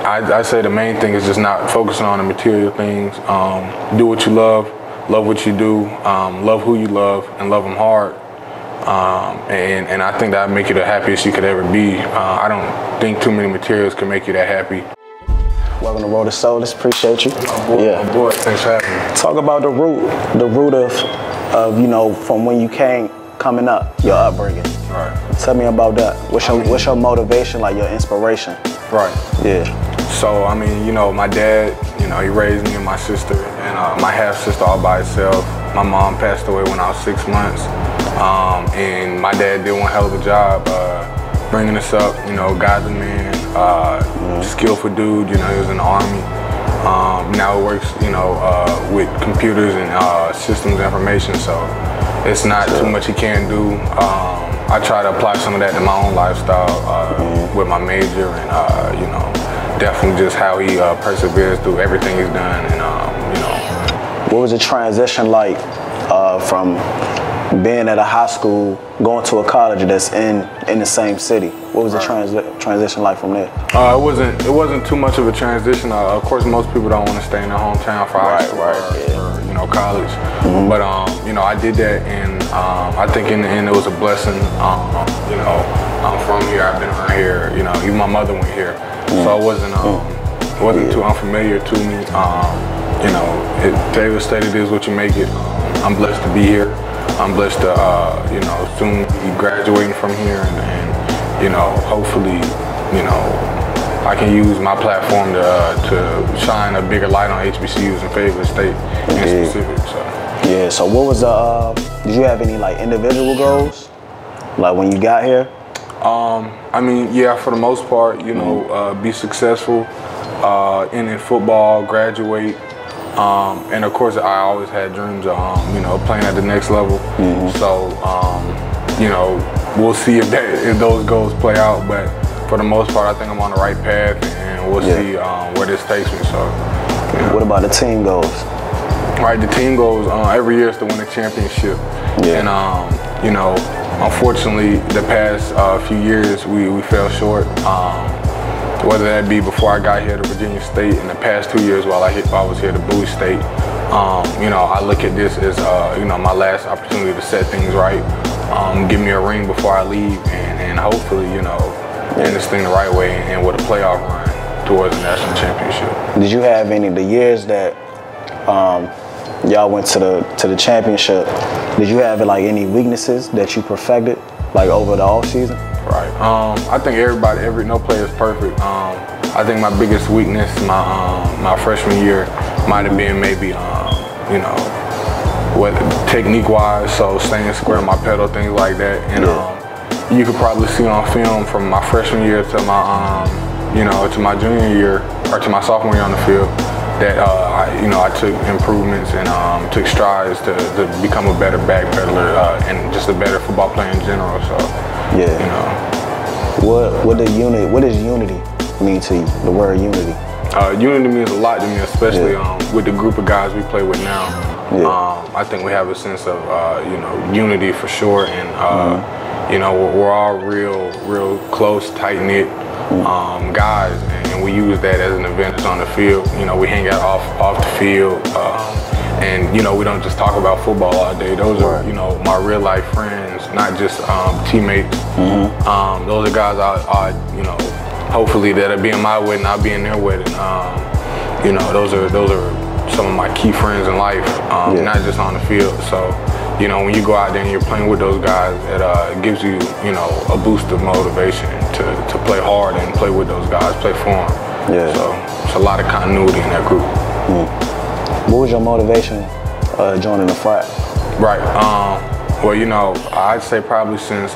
I say the main thing is just not focusing on the material things. Do what you love what you do, love who you love, and love them hard. And I think that'd make you the happiest you could ever be. I don't think too many materials can make you that happy. Welcome to Road to Soulace. Appreciate you. My boy. Thanks for having me. Talk about the root of you know, from when you coming up, your upbringing. Right. Tell me about that. What's your motivation, like your inspiration? Right. Yeah. So, I mean, you know, my dad, you know, he raised me and my sister and my half-sister all by itself. My mom passed away when I was 6 months. And my dad did one hell of a job bringing us up, you know, godly man, skillful dude, you know, he was in the Army. Now he works, you know, with computers and systems information, so it's not too much he can do. I try to apply some of that to my own lifestyle with my major and, you know, definitely just how he perseveres through everything he's done. And, you know. What was the transition like from being at a high school, going to a college that's in the same city? What was the transition like from there? It wasn't too much of a transition. Of course, most people don't want to stay in their hometown for high school or you know, college. But you know, I did that, and I think in the end it was a blessing. You know, I'm from here. I've been around here. You know, even my mother went here, so it wasn't too unfamiliar to me. You know, Taylor stated, "Is what you make it." I'm blessed to be here. I'm blessed to, you know, soon be graduating from here, and you know, hopefully, you know, I can use my platform to shine a bigger light on HBCUs in Fayetteville State in specific. So. Yeah. So what was did you have any like individual goals, like when you got here? I mean, yeah, for the most part, you know, be successful in football, graduate. And of course, I always had dreams of, you know, playing at the next level. So, you know, we'll see if those goals play out. But for the most part, I think I'm on the right path, and we'll see where this takes me. So, you know. What about the team goals? Right, the team goals every year is to win a championship. And you know, unfortunately, the past few years we fell short. Whether that be before I got here to Virginia State, in the past 2 years while I was here to Bowie State, you know, I look at this as, you know, my last opportunity to set things right, give me a ring before I leave, and hopefully, you know, end this thing the right way and with a playoff run towards the national championship. Did you have any of the years that y'all went to the championship? Did you have like any weaknesses that you perfected like over the off season? Right. I think no player is perfect. I think my biggest weakness, my freshman year, might have been maybe, you know, what technique-wise, so staying square on my pedal, things like that. And you could probably see on film from my freshman year to my, you know, to my junior year or to my sophomore year on the field that you know, I took improvements and took strides to become a better backpedaler and just a better football player in general. So. You know. What does unity mean to you? The word unity. Unity means a lot to me, especially with the group of guys we play with now. I think we have a sense of you know, unity for sure, and you know, we're all real close, tight knit guys, and we use that as an advantage on the field. You know, we hang out off the field. And you know, we don't just talk about football all day. Those are, you know, my real life friends, not just teammates. Those are guys I you know, hopefully that'll be in my wedding, I'll be in their wedding. You know, those are some of my key friends in life, not just on the field. So, you know, when you go out there and you're playing with those guys, it gives you, you know, a boost of motivation to play hard and play with those guys, play for them. So it's a lot of continuity in that group. What was your motivation joining the frat? Right. Well, you know, I'd say probably since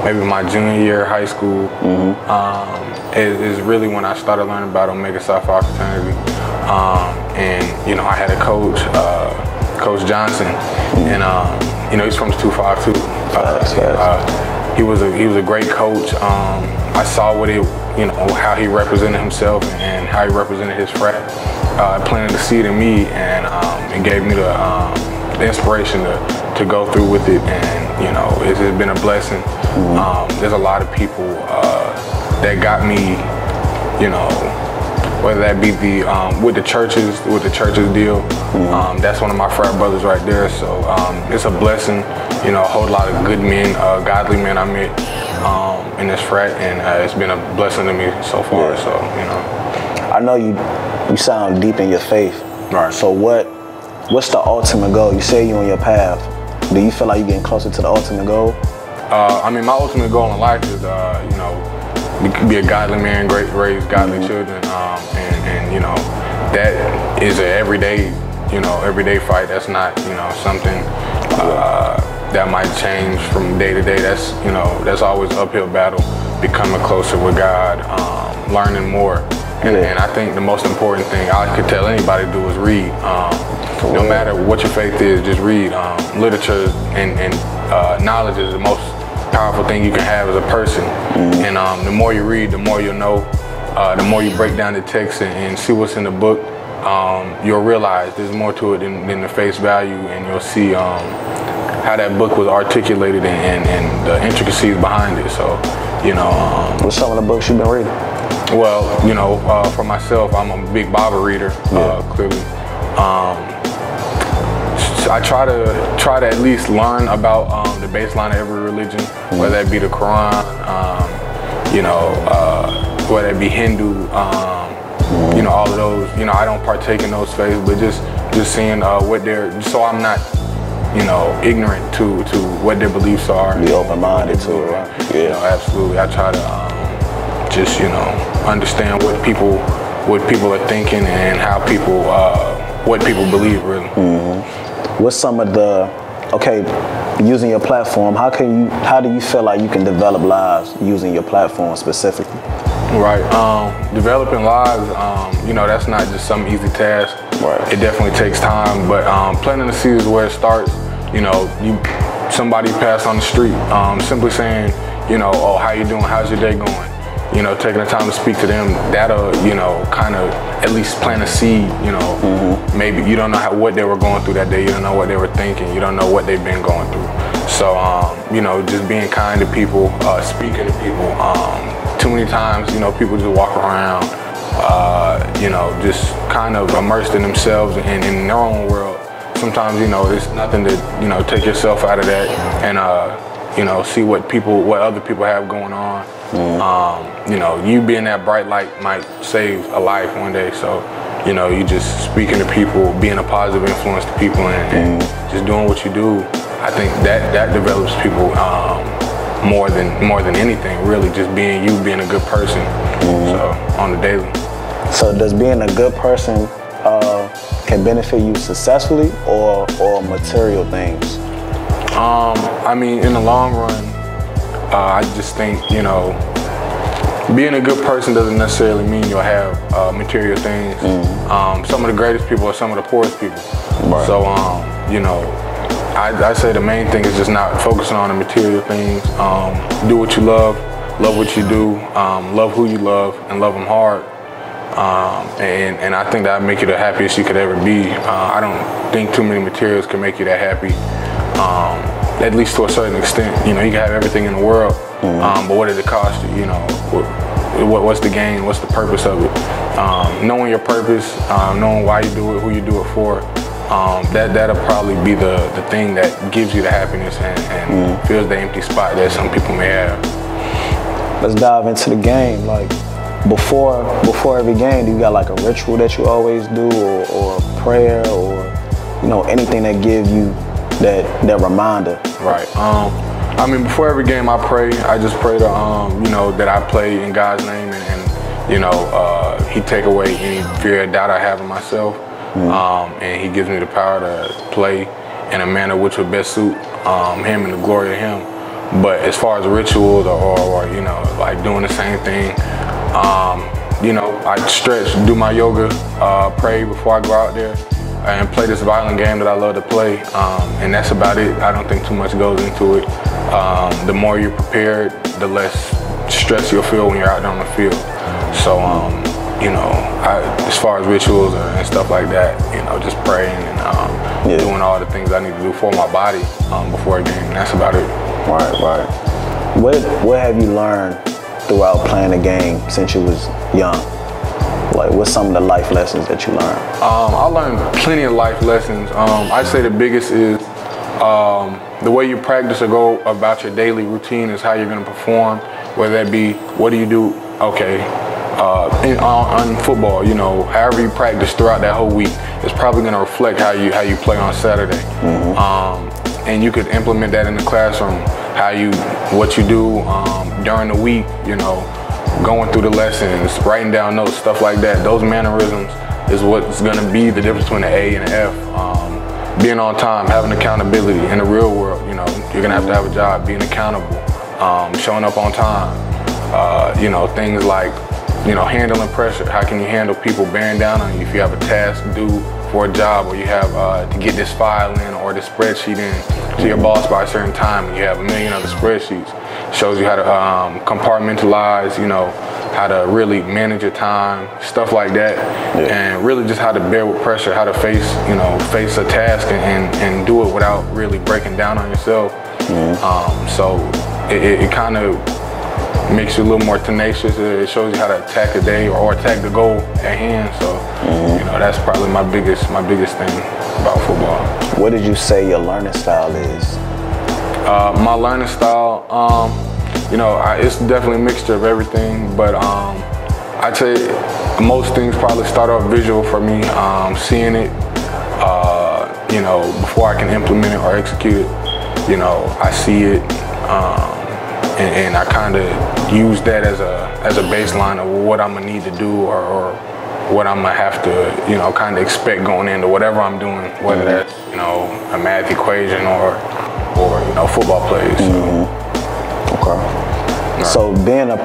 maybe my junior year of high school is really when I started learning about Omega Psi Phi fraternity. And you know, I had a coach, Coach Johnson, and you know, he's from the 252. He was a great coach. I saw what you know, how he represented himself and how he represented his frat. Planted the seed in me, and it gave me the inspiration to go through with it. And you know, it's been a blessing. There's a lot of people that got me, you know, whether that be the with the churches deal. That's one of my frat brothers right there. So it's a blessing, you know, a whole lot of good men, godly men I met in this frat, and it's been a blessing to me so far. Yeah. So, you know, I know you sound deep in your faith. right. So what's the ultimate goal? You say you're on your path. Do you feel like you're getting closer to the ultimate goal? I mean, my ultimate goal in life is, you know, be a godly man, raise godly children, and you know, that is an everyday fight. That's not, you know, something that might change from day to day. That's, you know, that's always an uphill battle, becoming closer with God, learning more. And I think the most important thing I could tell anybody to do is read. No matter what your faith is, just read. Literature and knowledge is the most powerful thing you can have as a person. And the more you read, the more you'll know. The more you break down the text and see what's in the book, you'll realize there's more to it than the face value, and you'll see how that book was articulated and the intricacies behind it. So, you know. What's some of the books you've been reading? Well, you know, for myself, I'm a big Bible reader, clearly. I try to at least learn about the baseline of every religion, whether that be the Quran, you know, whether it be Hindu, you know, all of those. You know, I don't partake in those faiths, but just seeing what they're, so I'm not, you know, ignorant to what their beliefs are. Be open-minded to it, right? Yeah. You know, absolutely. I try to just, you know, understand what people are thinking and how people, what people believe, really. What's some of the, using your platform, how do you feel like you can develop lives using your platform specifically? Right, developing lives, you know, that's not just some easy task. Right. It definitely takes time, but planting the seeds is where it starts. You know, somebody passed on the street, simply saying, you know, oh, how you doing, how's your day going? You know, taking the time to speak to them, that'll, you know, kind of at least plant a seed, you know. Maybe you don't know what they were going through that day, you don't know what they were thinking, you don't know what they've been going through. So, you know, just being kind to people, speaking to people. Too many times, you know, people just walk around, you know, just kind of immersed in themselves and in their own world. Sometimes, you know, there's nothing to, you know, take yourself out of that and, you know, see what other people have going on. You know, you being that bright light might save a life one day. So, you know, you just speaking to people, being a positive influence to people, and just doing what you do. I think that develops people more than anything, really. Just being you, being a good person. So on the daily. So does being a good person can benefit you successfully or material things? I mean, in the long run, I just think, you know, being a good person doesn't necessarily mean you'll have material things. Some of the greatest people are some of the poorest people. Right. So, you know, I say the main thing is just not focusing on the material things. Do what you love what you do, love who you love, and love them hard. And I think that'll make you the happiest you could ever be. I don't think too many materials can make you that happy. At least to a certain extent. You know, you can have everything in the world, but what does it cost you? You know, what's the gain? What's the purpose of it? Knowing your purpose, knowing why you do it, who you do it for, that'll probably be the thing that gives you the happiness and fills the empty spot that some people may have. Let's dive into the game. Like before every game, do you got like a ritual that you always do, or a prayer, or you know, anything that gives you that reminder? Right. I mean, before every game I pray. I just pray to, you know, that I play in God's name and you know, He take away any fear or doubt I have in myself. And He gives me the power to play in a manner which would best suit Him and the glory of Him. But as far as rituals or you know, like doing the same thing, you know, I stretch, do my yoga, pray before I go out there, and play this violent game that I love to play, and that's about it. I don't think too much goes into it. The more you're prepared, the less stress you'll feel when you're out there on the field. So, you know, as far as rituals and stuff like that, you know, just praying and doing all the things I need to do for my body before a game. That's about it. Right. What have you learned throughout playing the game since you was young? Like, what's some of the life lessons that you learned? I learned plenty of life lessons. I'd say the biggest is the way you practice or go about your daily routine is how you're going to perform, whether that be, what do you do? Okay. On football, you know, however you practice throughout that whole week, it's probably going to reflect how you play on Saturday. And you could implement that in the classroom, what you do during the week, you know, going through the lessons, writing down notes, stuff like that. Those mannerisms is what's going to be the difference between an A and an F. Being on time, having accountability in the real world, you know, you're going to have a job, being accountable, showing up on time, you know, things like, you know, handling pressure. How can you handle people bearing down on you if you have a task due for a job, or you have to get this file in or this spreadsheet in to your boss by a certain time, and you have a million other spreadsheets. Shows you how to compartmentalize, you know, how to really manage your time, stuff like that, and really just how to bear with pressure, how to face a task and do it without really breaking down on yourself. So it kind of makes you a little more tenacious. It shows you how to attack the day or attack the goal at hand. So you know, that's probably my biggest thing about football. What did you say your learning style is? My learning style, you know, it's definitely a mixture of everything, but I'd say most things probably start off visual for me, seeing it, you know, before I can implement it or execute it. You know, I see it, and I kind of use that as a baseline of what I'm gonna need to do or what I'm gonna have to, you know, kind of expect going into whatever I'm doing, whether that's, you know, a math equation or you know, football plays. Okay. Right. So being a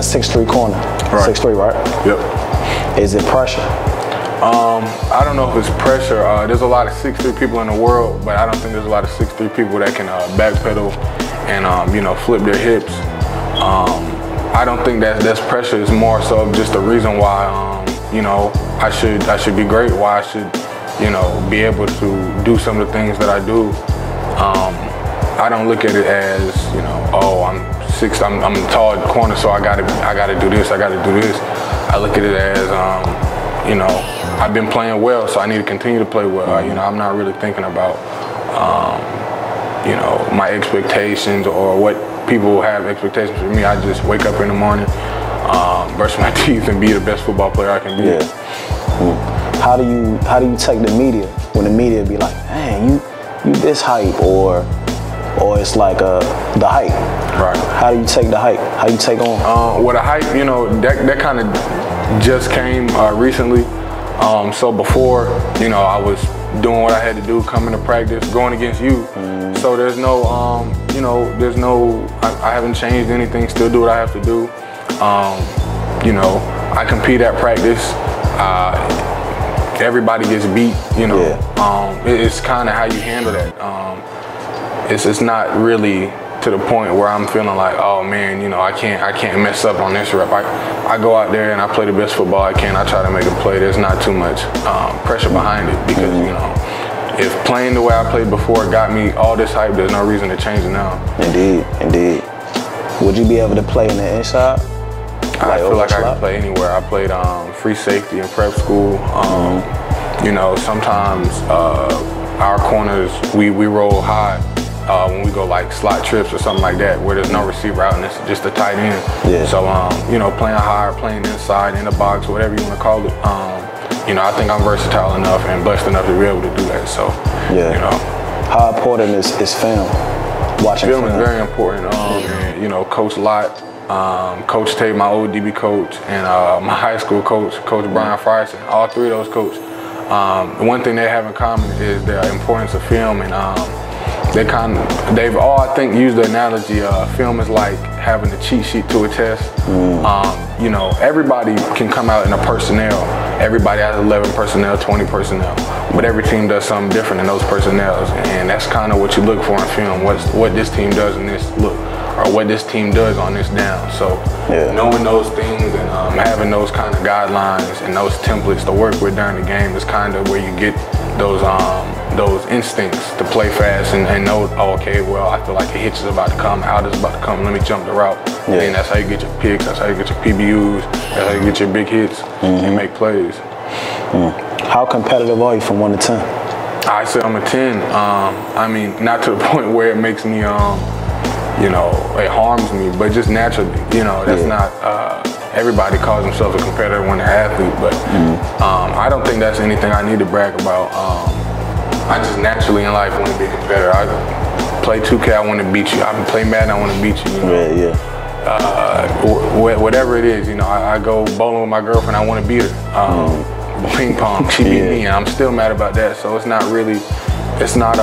6'3" corner, right. 6'3", right? Yep. Is it pressure? I don't know if it's pressure. There's a lot of 6'3" people in the world, but I don't think there's a lot of 6'3" people that can backpedal and you know, flip their hips. I don't think that's pressure. It's more so just a reason why you know, I should be great. Why I should, you know, be able to do some of the things that I do. I don't look at it as, you know, oh, I'm a tall corner, so I gotta do this, I gotta do this. I look at it as, you know, I've been playing well, so I need to continue to play well. You know, I'm not really thinking about, you know, my expectations or what people have expectations for me. I just wake up in the morning, brush my teeth, and be the best football player I can be. Yeah. How do you take the media when the media be like, man, you this hype, or it's like the hype? Right. How do you take the hype? How you take on? Well, the hype, you know, that kind of just came recently. So before, you know, I was doing what I had to do, coming to practice, going against you. So there's no, you know, I haven't changed anything. Still do what I have to do. You know, I compete at practice. Everybody gets beat, you know. It's kind of how you handle that. It's not really to the point where I'm feeling like, oh man, you know, I can't mess up on this rep. I go out there and I play the best football I can. I try to make a play. There's not too much pressure behind it, because you know, if playing the way I played before got me all this hype, there's no reason to change it now. Indeed. Would you be able to play in the inside? I feel like I can play anywhere. I played free safety in prep school. You know, sometimes our corners, we roll high when we go like slot trips or something like that, where there's no receiver out and it's just a tight end. So, you know, playing high or playing inside, in the box, whatever you want to call it, you know, I think I'm versatile enough and blessed enough to be able to do that. So, you know. How important is film? Watching film is very important. And, you know, Coach Lott, Coach Tate, my old DB coach, and my high school coach, Coach Brian Frierson, all three of those coaches. The one thing they have in common is the importance of film, and they've all, I think, used the analogy film is like having a cheat sheet to a test. You know, everybody can come out in a personnel. Everybody has 11 personnel, 20 personnel, but every team does something different in those personnels, and that's kind of what you look for in film. What this team does in this look, or what this team does on this down. So knowing those things and having those kind of guidelines and those templates to work with during the game is kind of where you get those instincts to play fast and know, oh, okay, well, I feel like a hitch is about to come, out is about to come, let me jump the route. Yeah. And that's how you get your picks, that's how you get your PBUs, that's how you get your big hits and make plays. How competitive are you from 1 to 10? I say I'm a 10. I mean, not to the point where it makes me, you know, it harms me, but just naturally, you know, that's not, everybody calls themselves a competitor when they're an athlete, but I don't think that's anything I need to brag about. I just naturally in life want to be a competitor. I play 2K, I want to beat you. I play Madden, I want to beat you. You know? Whatever it is, you know, I go bowling with my girlfriend, I want to beat her. Ping pong, she beat me, and I'm still mad about that. So it's not really, it's not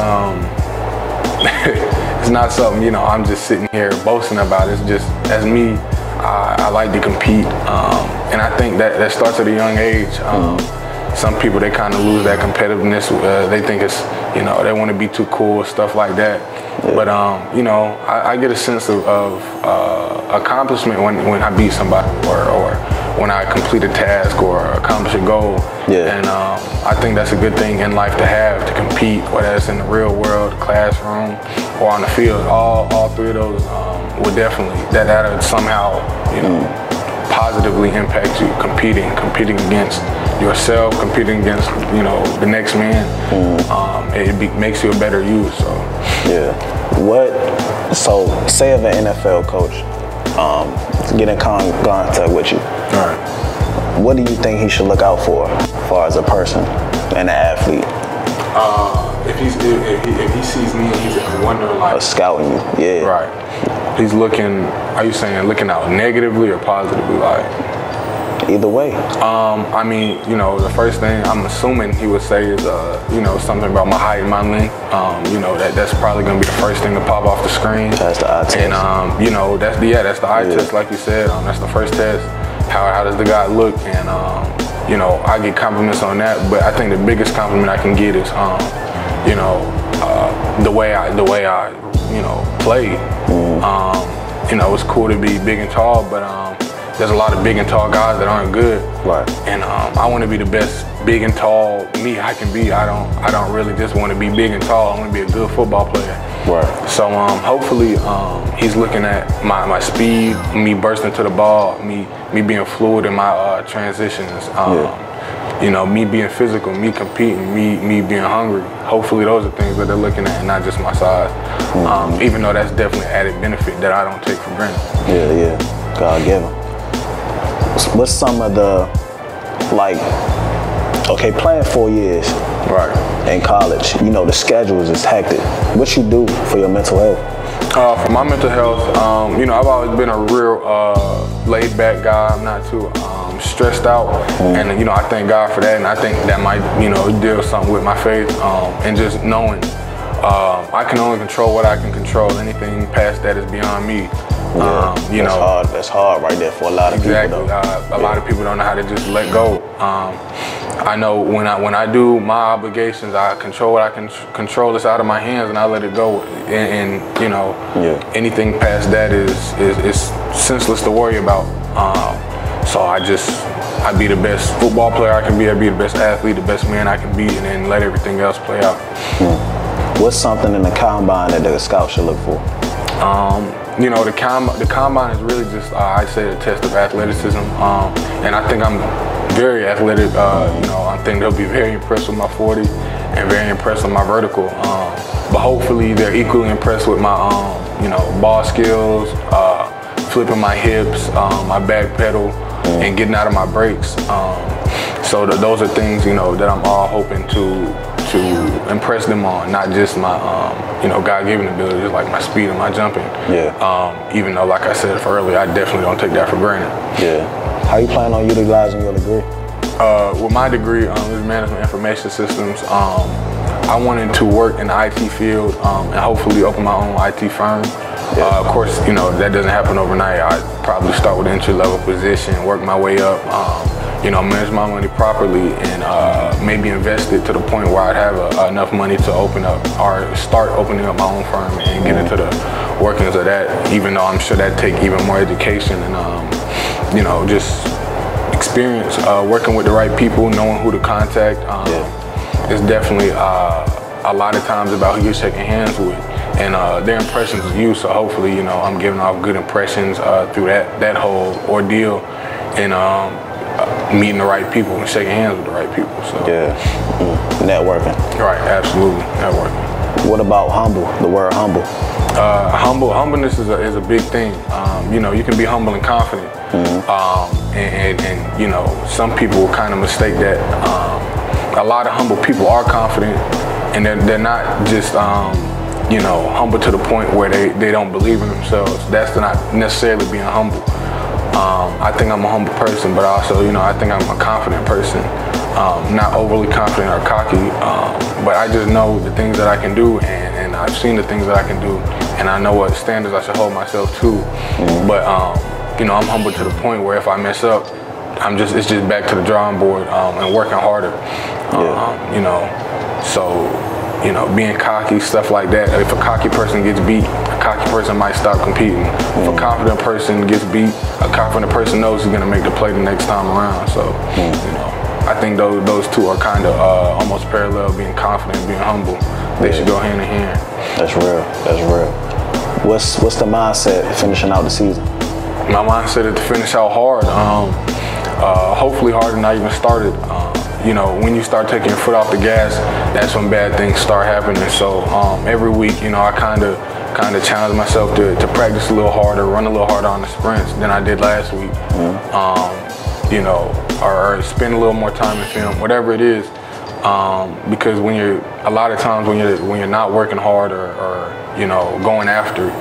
it's not something, you know, I'm just sitting here boasting about. It's just, as me, I like to compete, and I think that starts at a young age. Some people, they kind of lose that competitiveness. They think it's, you know, they want to be too cool, stuff like that. But you know, I get a sense of accomplishment when I beat somebody, or when I complete a task or accomplish a goal. And I think that's a good thing in life to have, to compete, whether it's in the real world, classroom, or on the field. All three of those would definitely, that'll somehow, you know, positively impact you. Competing against yourself, competing against, you know, the next man. It makes you a better you. So say if an NFL coach get in contact with you, what do you think he should look out for as far as a person and an athlete? If he sees me and he's wondering, like, scouting you, right? He's looking. Are you saying looking out negatively or positively? Like, either way. I mean, you know, the first thing I'm assuming he would say is, you know, something about my height and my length. You know, that's probably gonna be the first thing to pop off the screen. That's the eye test. And you know, that's the eye test, like you said. That's the first test. How does the guy look? And you know, I get compliments on that, but I think the biggest compliment I can get is, you know, the way I you know, play. You know, it's cool to be big and tall, but there's a lot of big and tall guys that aren't good. And I want to be the best big and tall me I can be. I don't really just want to be big and tall. I want to be a good football player. So hopefully he's looking at my speed, me bursting to the ball, me being fluid in my transitions. You know, me being physical, me competing, me being hungry. Hopefully those are things that they're looking at, and not just my size. Even though that's definitely an added benefit that I don't take for granted. God give him. What's some of the, like, okay, playing 4 years in college, you know, the schedules is hectic. What you do for your mental health? For my mental health, you know, I've always been a real laid back guy. I'm not too stressed out, and you know, I thank God for that, and I think that might, you know, deal something with my faith, and just knowing I can only control what I can control. Anything past that is beyond me. You know, that's hard right there for a lot of people. A lot of people don't know how to just let go. I know when I do my obligations, I control what I can control. It's out of my hands, and I let it go. And you know, anything past that is senseless to worry about. So I be the best football player I can be. I be the best athlete, the best man I can be, and then let everything else play out. What's something in the combine that the scout should look for? You know, the combine is really just, I say, a test of athleticism. And I think I'm very athletic. You know, I think they'll be very impressed with my 40 and very impressed with my vertical. But hopefully they're equally impressed with my, you know, ball skills, flipping my hips, my back pedal, and getting out of my brakes. So those are things, you know, that I'm all hoping to impress them on, not just my, you know, God-given abilities, like my speed and my jumping. Even though, like I said earlier, I definitely don't take that for granted. How you plan on utilizing your degree? With my degree, is management information systems. I wanted to work in the IT field and hopefully open my own IT firm. Of course, you know, that doesn't happen overnight. I'd probably start with an entry-level position, work my way up, you know, manage my money properly, and maybe invest it to the point where I'd have enough money to open up or start opening up my own firm and get into the workings of that, even though I'm sure that'd take even more education and, you know, just experience working with the right people, knowing who to contact. It's definitely a lot of times about who you're shaking hands with. and their impressions of you. So hopefully, you know, I'm giving off good impressions through that whole ordeal, and meeting the right people and shaking hands with the right people. So yeah, networking. Right, absolutely, networking. What about humble? The word humble. Humbleness is a big thing. You know, you can be humble and confident, and you know, some people kind of mistake that. A lot of humble people are confident, and they're not just you know, humble to the point where they don't believe in themselves. That's not necessarily being humble. I think I'm a humble person, but also, you know, I think I'm a confident person. Not overly confident or cocky, but I just know the things that I can do, and I've seen the things that I can do, and I know what standards I should hold myself to. But you know, I'm humble to the point where if I mess up, it's just back to the drawing board and working harder. You know, so you know, being cocky, stuff like that. If a cocky person gets beat, a cocky person might stop competing. If a confident person gets beat, a confident person knows he's gonna make the play the next time around. So you know, I think those two are kind of almost parallel. Being confident, and being humble, they should go hand in hand. That's real. That's real. What's the mindset finishing out the season? My mindset is to finish out hard. Hopefully harder than I even started. You know, when you start taking your foot off the gas, that's when bad things start happening. So every week, you know, I kind of challenge myself to practice a little harder, run a little harder on the sprints than I did last week. You know, or spend a little more time in film, whatever it is. Because a lot of times when you're not working hard or you know, going after it,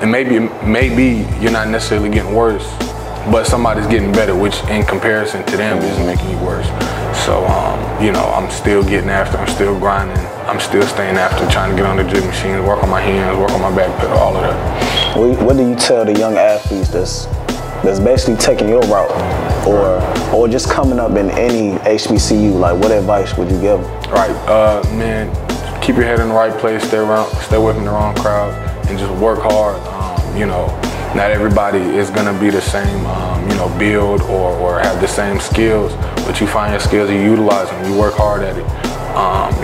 and maybe you're not necessarily getting worse, but somebody's getting better, which in comparison to them is making you worse. So, you know, I'm still getting after, I'm still grinding, I'm still staying after, trying to get on the gym machine, work on my hands, work on my back pedal, all of that. What do you tell the young athletes that's basically taking your route, or just coming up in any HBCU? Like, what advice would you give them? Right, man, keep your head in the right place, stay away from the wrong crowd, and just work hard. You know, not everybody is gonna be the same, you know, build or have the same skills, but you find your skills, you utilize them, you work hard at it.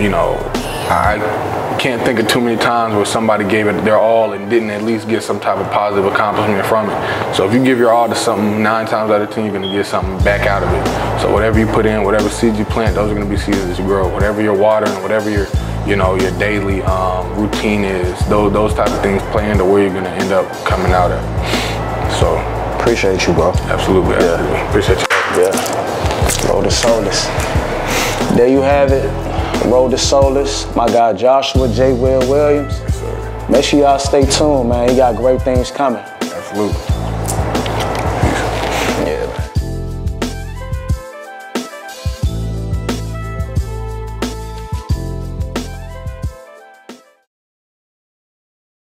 You know, I can't think of too many times where somebody gave it their all and didn't at least get some type of positive accomplishment from it. So if you give your all to something, 9 times out of 10, you're gonna get something back out of it. So whatever you put in, whatever seeds you plant, those are gonna be seeds that you grow. Whatever you're watering, whatever your daily routine is, those type of things play into where you're gonna end up coming out at. So appreciate you, bro. Absolutely, absolutely. Yeah. Appreciate you. Yeah. Road to Soulace. There you have it. Road to Soulace. My guy Joshua J. Will Williams. Yes, sir. Make sure y'all stay tuned, man. He got great things coming. Absolutely.